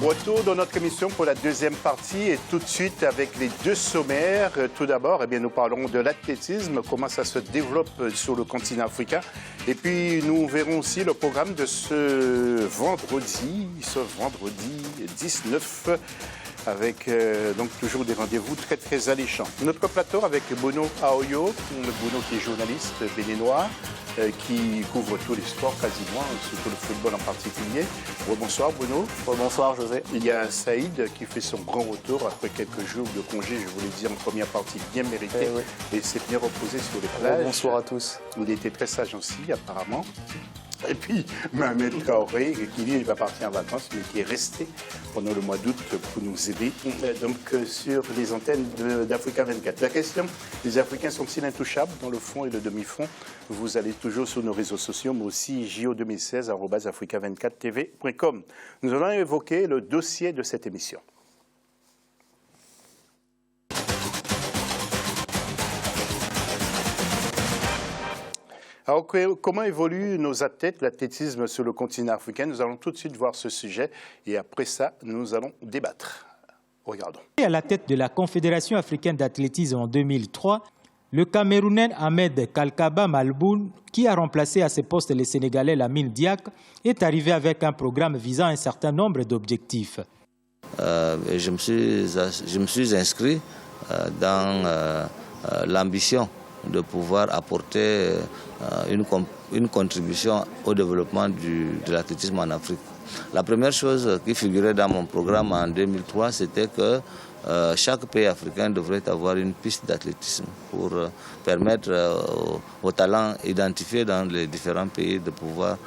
Retour dans notre émission pour la deuxième partie et tout de suite avec les deux sommaires. Tout d'abord, nous parlerons de l'athlétisme, comment ça se développe sur le continent africain. Et puis, nous verrons aussi le programme de ce vendredi 19, avec donc toujours des rendez-vous très, très alléchants. Notre plateau avec Bono Aoyo, Bono qui est journaliste béninois, qui couvre tous les sports quasiment, surtout le football en particulier. Bonsoir Bono. Bonsoir José. Il y a Saïd qui fait son grand retour après quelques jours de congé, je vous l'ai dit en première partie, bien mérité, et s'est bien reposé sur les plages. Bonsoir à tous. Il était très sage aussi apparemment. Et puis, Mohamed Traoré, qui lui, il va partir en vacances, mais qui est resté pendant le mois d'août pour nous aider. Donc, sur les antennes d'Africa 24. La question, les Africains sont-ils intouchables dans le fond et le demi-fond? Vous allez toujours sur nos réseaux sociaux, mais aussi jo2016@africa24tv.com. Nous allons évoquer le dossier de cette émission. Alors, comment évoluent nos athlètes, l'athlétisme sur le continent africain? Nous allons tout de suite voir ce sujet et après ça, nous allons débattre. Regardons. À la tête de la Confédération africaine d'athlétisme en 2003, le Camerounais Ahmed Kalkaba Malboun, qui a remplacé à ce poste le Sénégalais Lamine Diack, est arrivé avec un programme visant un certain nombre d'objectifs. Je me suis inscrit dans l'ambition de pouvoir apporter une contribution au développement de l'athlétisme en Afrique. La première chose qui figurait dans mon programme en 2003, c'était que chaque pays africain devrait avoir une piste d'athlétisme pour permettre aux talents identifiés dans les différents pays de pouvoir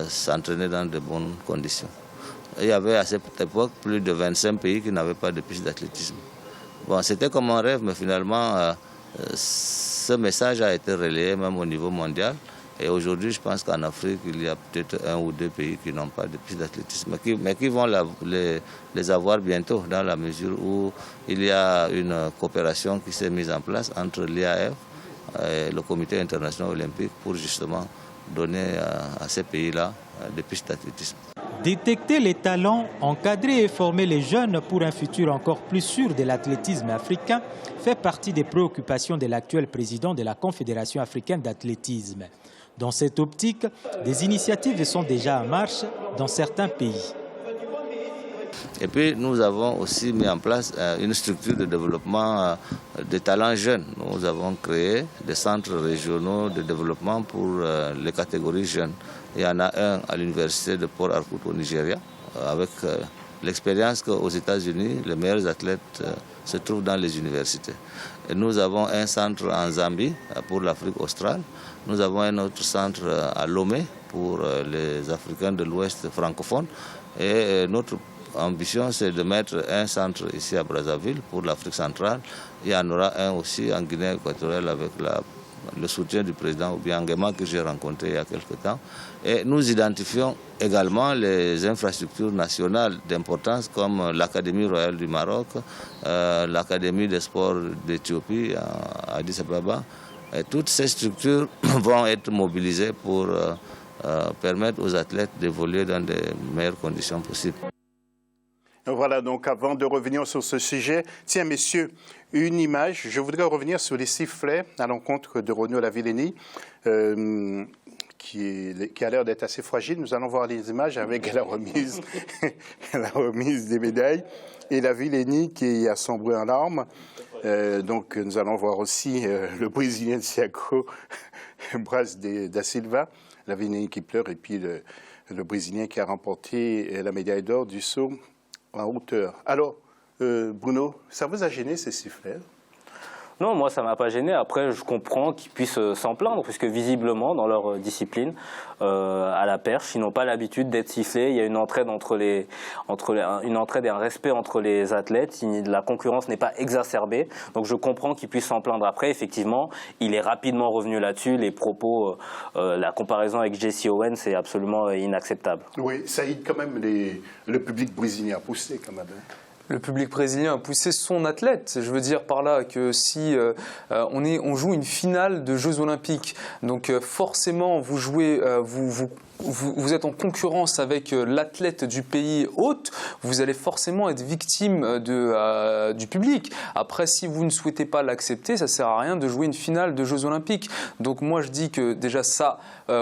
s'entraîner dans de bonnes conditions. Il y avait à cette époque plus de 25 pays qui n'avaient pas de piste d'athlétisme. Bon, c'était comme un rêve, mais finalement, ce message a été relayé même au niveau mondial. Et aujourd'hui, je pense qu'en Afrique, il y a peut-être 1 ou 2 pays qui n'ont pas de piste d'athlétisme, mais qui vont les avoir bientôt, dans la mesure où il y a une coopération qui s'est mise en place entre l'IAF et le Comité international olympique pour justement donner à ces pays-là des pistes d'athlétisme. Détecter les talents, encadrer et former les jeunes pour un futur encore plus sûr de l'athlétisme africain fait partie des préoccupations de l'actuel président de la Confédération africaine d'athlétisme. Dans cette optique, des initiatives sont déjà en marche dans certains pays. Et puis nous avons aussi mis en place une structure de développement des talents jeunes. Nous avons créé des centres régionaux de développement pour les catégories jeunes. Il y en a un à l'université de Port Harcourt au Nigeria, avec l'expérience qu'aux États-Unis, les meilleurs athlètes se trouvent dans les universités. Et nous avons un centre en Zambie pour l'Afrique australe. Nous avons un autre centre à Lomé pour les Africains de l'Ouest francophone. Et notre ambition, c'est de mettre un centre ici à Brazzaville pour l'Afrique centrale. Il y en aura un aussi en Guinée équatoriale avec le soutien du président Obiangema que j'ai rencontré il y a quelque temps. Et nous identifions également les infrastructures nationales d'importance comme l'Académie royale du Maroc, l'Académie des sports d'Éthiopie à Addis Ababa. Et toutes ces structures vont être mobilisées pour permettre aux athlètes d'évoluer dans les meilleures conditions possibles. Voilà, donc avant de revenir sur ce sujet, tiens messieurs, une image. Je voudrais revenir sur les sifflets à l'encontre de Renaud Lavillenie, qui a l'air d'être assez fragile. Nous allons voir les images avec la remise, la remise des médailles. Et Lavillenie qui a sombré en larmes. Donc nous allons voir aussi le Brésilien Thiago Braz da Silva, Lavillenie qui pleure, et puis le Brésilien qui a remporté la médaille d'or du saut en hauteur. Alors, Bruno, ça vous a gêné ces sifflets? Non, moi ça ne m'a pas gêné. Après, je comprends qu'ils puissent s'en plaindre, puisque visiblement, dans leur discipline, à la perche, ils n'ont pas l'habitude d'être sifflés. Il y a une entraide une entraide et un respect entre les athlètes. La concurrence n'est pas exacerbée. Donc je comprends qu'ils puissent s'en plaindre. Après, effectivement, il est rapidement revenu là-dessus. Les propos, la comparaison avec Jesse Owens, c'est absolument inacceptable. Oui, ça aide quand même le public brésilien à pousser quand même. Le public brésilien a poussé son athlète. Je veux dire par là que si on joue une finale de Jeux Olympiques, donc forcément vous jouez, vous vous êtes en concurrence avec l'athlète du pays hôte, vous allez forcément être victime du public. Après, si vous ne souhaitez pas l'accepter, ça ne sert à rien de jouer une finale de Jeux Olympiques. Donc moi, je dis que déjà ça,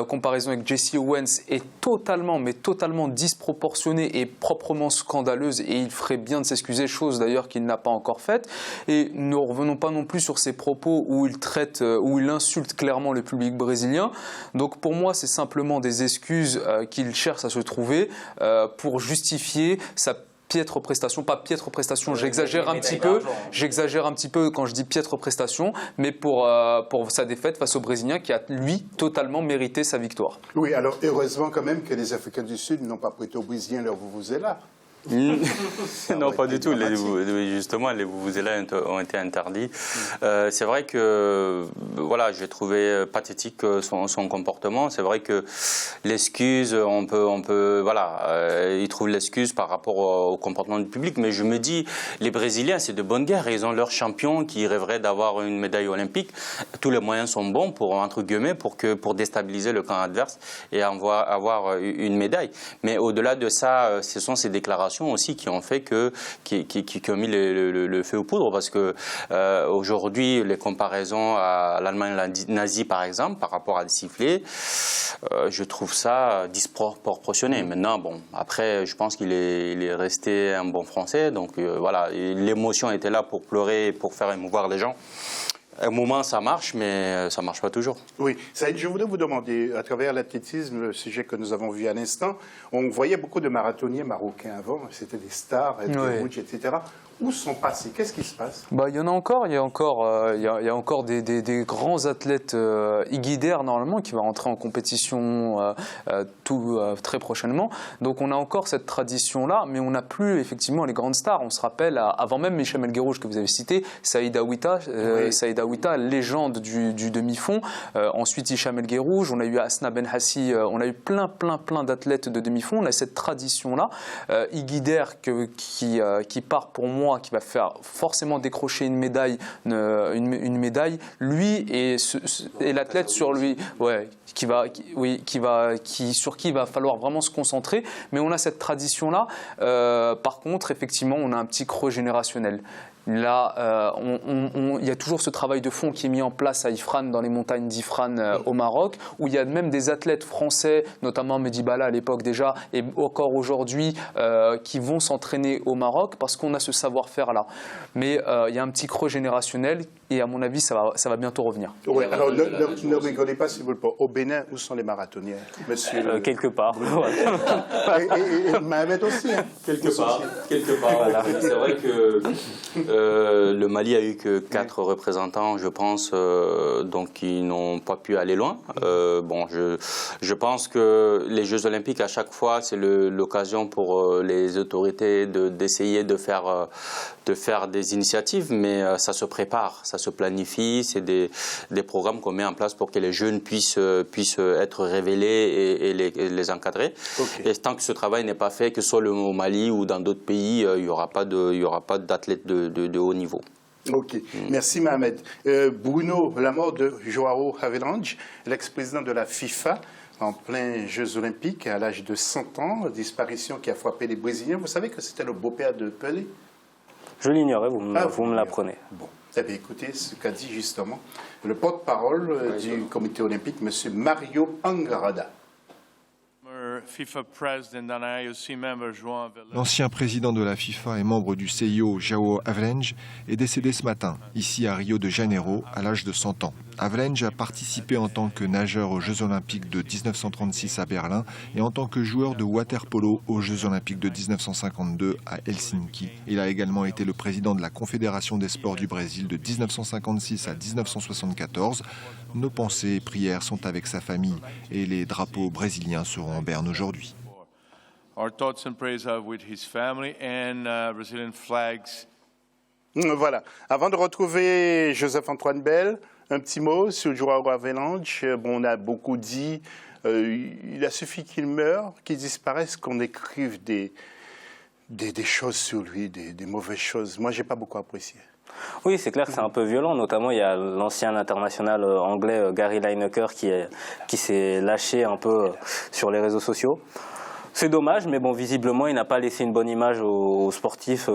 comparaison avec Jesse Owens, est totalement, mais totalement disproportionnée et proprement scandaleuse, et il ferait bien de s'excuser, chose d'ailleurs qu'il n'a pas encore faite. Et ne revenons pas non plus sur ses propos où il insulte clairement le public brésilien. Donc pour moi, c'est simplement des excuses qu'il cherche à se trouver pour justifier sa piètre prestation, pas piètre prestation, j'exagère un petit peu quand je dis piètre prestation, mais pour sa défaite face au Brésilien qui a, lui, totalement mérité sa victoire. Oui, alors heureusement quand même que les Africains du Sud n'ont pas prêté aux Brésiliens leur vuvuzela. Non, pas du tout. Justement, les vuvuzelas ont été interdits. C'est vrai que, voilà, j'ai trouvé pathétique son comportement. C'est vrai que l'excuse, on peut, voilà, il trouve l'excuse par rapport au comportement du public. Mais je me dis, les Brésiliens, c'est de bonne guerre. Ils ont leur champion qui rêverait d'avoir une médaille olympique. Tous les moyens sont bons entre guillemets, pour déstabiliser le camp adverse et avoir une médaille. Mais au-delà de ça, ce sont ces déclarations aussi qui ont fait qui ont mis le feu aux poudres, parce que aujourd'hui les comparaisons à l'Allemagne nazie par exemple par rapport à des sifflets, je trouve ça disproportionné. Maintenant bon, après je pense qu'il est resté un bon Français, donc voilà, l'émotion était là pour pleurer et pour faire émouvoir les gens. À un moment, ça marche, mais ça ne marche pas toujours. Oui, Saïd, je voudrais vous demander, à travers l'athlétisme, le sujet que nous avons vu à l'instant, on voyait beaucoup de marathoniens marocains avant, c'était des stars, etc. Où sont passés? Qu'est-ce qui se passe? Il y en a encore, il y a encore des grands athlètes. Iguider, normalement, qui va rentrer en compétition très prochainement. Donc on a encore cette tradition-là, mais on n'a plus effectivement les grandes stars. On se rappelle, avant même Hicham El Guerrouj que vous avez cité, Saïd Aouita, légende du demi-fond. Ensuite Hicham El Guerrouj, on a eu Asna Ben Hassi, on a eu plein d'athlètes de demi-fond. On a cette tradition-là. Iguider qui part pour moi, qui va faire forcément décrocher une médaille, lui et l'athlète sur lui, sur qui il va falloir vraiment se concentrer. Mais on a cette tradition-là. Par contre, effectivement, on a un petit creux générationnel. Là, il y a toujours ce travail de fond qui est mis en place à Ifran, dans les montagnes d'Ifran au Maroc, où il y a même des athlètes français, notamment Mehdi Bala à l'époque déjà, et encore aujourd'hui, qui vont s'entraîner au Maroc parce qu'on a ce savoir-faire-là. Mais il y a un petit creux générationnel et à mon avis, ça va bientôt revenir. Oui, alors ne rigolez pas s'il vous plaît. Au Bénin, où sont les marathoniens, monsieur quelque part. et Mohamed aussi. Hein. Quelque part. Voilà. C'est vrai que le Mali a eu que 4 représentants, je pense, donc ils n'ont pas pu aller loin. Je pense que les Jeux Olympiques, à chaque fois, c'est l'occasion pour les autorités d'essayer de faire des initiatives, mais ça se prépare, ça se planifie, c'est des programmes qu'on met en place pour que les jeunes puissent être révélés et les encadrer. Okay. Et tant que ce travail n'est pas fait, que ce soit au Mali ou dans d'autres pays, il n'y aura pas d'athlètes de haut niveau. Ok, merci Mohamed. Bruno, la mort de João Havelange, l'ex-président de la FIFA, en plein Jeux Olympiques, à l'âge de 100 ans, disparition qui a frappé les Brésiliens. Vous savez que c'était le beau-père de Pelé? Je l'ignorais, vous me l'apprenez. Bon, vous avez écouté ce qu'a dit justement le porte-parole du comité olympique, M. Mario Angarada. L'ancien président de la FIFA et membre du CIO, João Havelange, est décédé ce matin, ici à Rio de Janeiro, à l'âge de 100 ans. Havelange a participé en tant que nageur aux Jeux Olympiques de 1936 à Berlin et en tant que joueur de water-polo aux Jeux Olympiques de 1952 à Helsinki. Il a également été le président de la Confédération des sports du Brésil de 1956 à 1974. Nos pensées et prières sont avec sa famille et les drapeaux brésiliens seront en berne aujourd'hui. Voilà. Avant de retrouver Joseph-Antoine Bell, un petit mot sur João Havelange. Bon, on a beaucoup dit, il a suffi qu'il meure, qu'il disparaisse, qu'on écrive des choses sur lui, des mauvaises choses. Moi, je n'ai pas beaucoup apprécié. Oui, c'est clair que c'est un peu violent. Notamment, il y a l'ancien international anglais Gary Lineker qui s'est lâché un peu sur les réseaux sociaux. C'est dommage, mais bon, visiblement, il n'a pas laissé une bonne image aux sportifs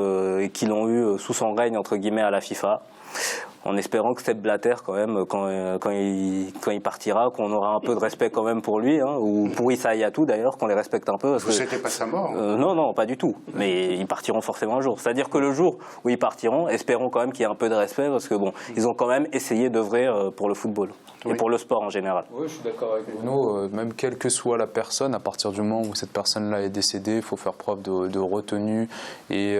qui l'ont eu sous son règne, entre guillemets, à la FIFA. En espérant que Sepp Blatter, quand même, quand il partira, qu'on aura un peu de respect quand même pour lui, hein, ou pour Issa Hayatou d'ailleurs, qu'on les respecte un peu. Vous souhaitez pas sa mort? Non, pas du tout. Mais ils partiront forcément un jour. C'est-à-dire que le jour où ils partiront, espérons quand même qu'il y ait un peu de respect, parce que bon, ils ont quand même essayé d'œuvrer pour le football et pour le sport en général. Oui, je suis d'accord avec Bruno. Même quelle que soit la personne, à partir du moment où cette personne-là est décédée, il faut faire preuve de retenue et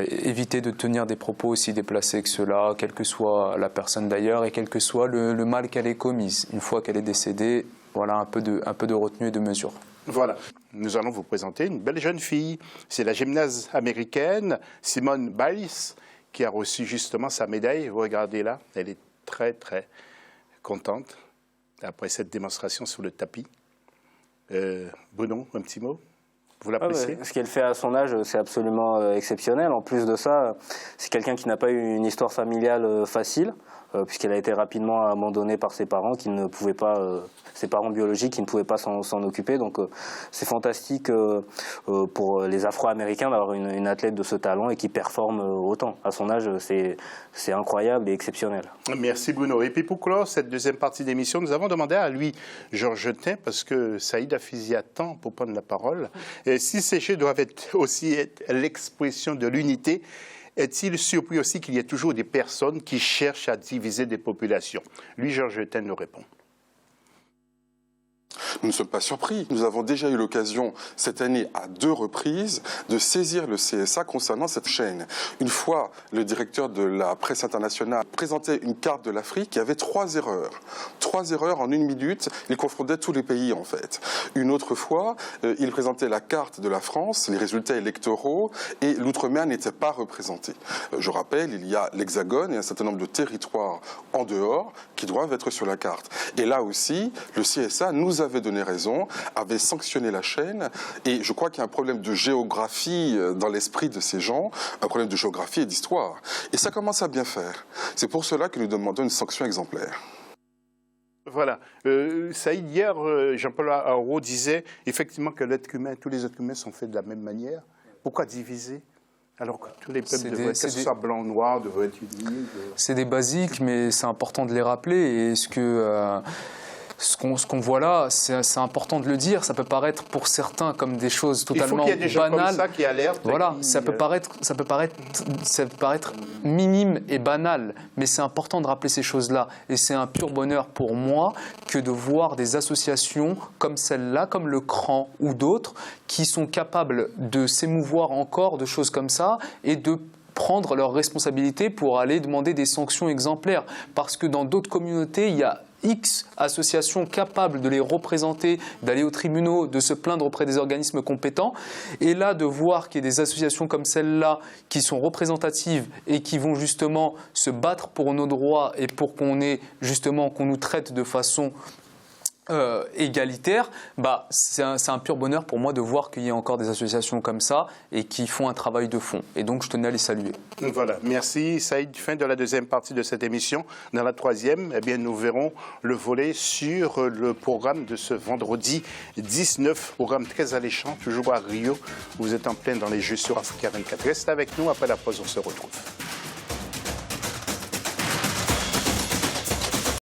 éviter de tenir des propos aussi déplacés que cela, quelle que soit la personne d'ailleurs et quel que soit le mal qu'elle ait commis. Une fois qu'elle est décédée, voilà un peu de retenue et de mesure. Voilà, nous allons vous présenter une belle jeune fille. C'est la gymnaste américaine Simone Biles qui a reçu justement sa médaille. Vous regardez là, elle est très très contente après cette démonstration sur le tapis. Bruno, un petit mot? Vous l'appréciez? Ce qu'elle fait à son âge, c'est absolument exceptionnel. En plus de ça, c'est quelqu'un qui n'a pas eu une histoire familiale facile, puisqu'elle a été rapidement abandonnée par ses parents, ses parents biologiques qui ne pouvaient pas s'en occuper. Donc c'est fantastique pour les Afro-Américains d'avoir une athlète de ce talent et qui performe autant. À son âge, c'est incroyable et exceptionnel. Merci Bruno. Et puis pour clore cette deuxième partie d'émission, nous avons demandé à lui, Georges Tin, parce que Saïd Hafizi attend pour prendre la parole. Et si ces jeux doivent aussi être l'expression de l'unité, est-il surpris aussi qu'il y ait toujours des personnes qui cherchent à diviser des populations? Lui, Georges Tin, nous répond. Nous ne sommes pas surpris. Nous avons déjà eu l'occasion cette année à 2 reprises de saisir le CSA concernant cette chaîne. Une fois, le directeur de la presse internationale présentait une carte de l'Afrique qui avait 3 erreurs. 3 erreurs en 1 minute. Il confrontait tous les pays en fait. Une autre fois, il présentait la carte de la France, les résultats électoraux et l'outre-mer n'était pas représenté. Je rappelle, il y a l'Hexagone et un certain nombre de territoires en dehors qui doivent être sur la carte. Et là aussi, le CSA nous avait donné raison, avait sanctionné la chaîne et je crois qu'il y a un problème de géographie dans l'esprit de ces gens, un problème de géographie et d'histoire. Et ça commence à bien faire. C'est pour cela que nous demandons une sanction exemplaire. Voilà. Saïd, hier, Jean-Paul Aouro disait effectivement que l'être humain, tous les êtres humains sont faits de la même manière. Pourquoi diviser? Alors que tous les peuples, que ce soit blanc ou noir, devraient être unis. C'est des basiques, mais c'est important de les rappeler. Et ce qu'on voit là, c'est important de le dire. Ça peut paraître pour certains comme des choses totalement banales. Il faut qu'il y ait des gens comme ça qui alertent. Voilà, ça peut paraître minime et banal, mais c'est important de rappeler ces choses-là. Et c'est un pur bonheur pour moi que de voir des associations comme celle-là, comme le CRAN ou d'autres, qui sont capables de s'émouvoir encore de choses comme ça et de prendre leurs responsabilités pour aller demander des sanctions exemplaires. Parce que dans d'autres communautés, il y a X associations capables de les représenter, d'aller aux tribunaux, de se plaindre auprès des organismes compétents. Et là, de voir qu'il y a des associations comme celle-là qui sont représentatives et qui vont justement se battre pour nos droits et pour qu'on nous traite de façon égalitaire, c'est un pur bonheur pour moi de voir qu'il y a encore des associations comme ça et qui font un travail de fond. Et donc, je tenais à les saluer. Voilà. Merci, Saïd. Fin de la deuxième partie de cette émission. Dans la troisième, nous verrons le volet sur le programme de ce vendredi 19. Programme très alléchant, toujours à Rio. Vous êtes en plein dans les Jeux sur Africa 24. Restez avec nous. Après la pause, on se retrouve.